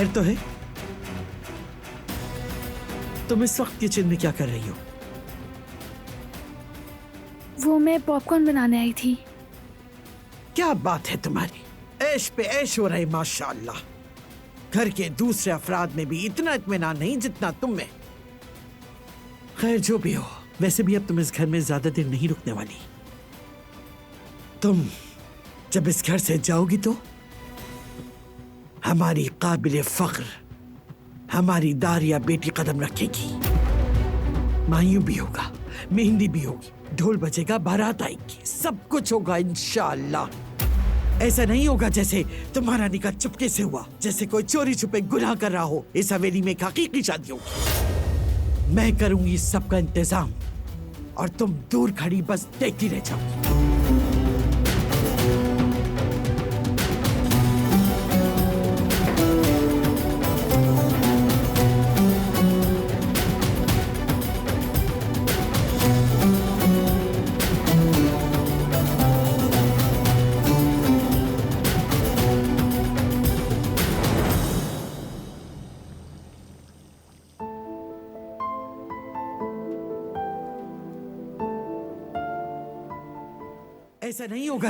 खैर तो है? तुम इस वक्त किचन में क्या कर रही हो? वो मैं पॉपकॉर्न बनाने आई थी। क्या बात है तुम्हारी, ऐश पे ऐश हो रही माशाअल्लाह। घर के दूसरे अफराद में भी इतना इत्मीनान नहीं जितना तुम में। खैर जो भी हो, वैसे भी अब तुम इस घर में ज्यादा देर नहीं रुकने वाली। तुम जब इस घर से जाओगी तो हमारी काबिले फख्र हमारी दारिया बेटी कदम रखेगी। मायूं भी होगा, मेहंदी भी होगी, ढोल बजेगा, बारात आएगी, सब कुछ होगा इंशाअल्लाह। ऐसा नहीं होगा जैसे तुम्हारा निकाह चुपके से हुआ, जैसे कोई चोरी छुपे गुनाह कर रहा हो। इस हवेली में एक हकीकी शादी होगी। मैं करूंगी सबका इंतजाम और तुम दूर खड़ी बस देखती रह जाओगी। ऐसा नहीं होगा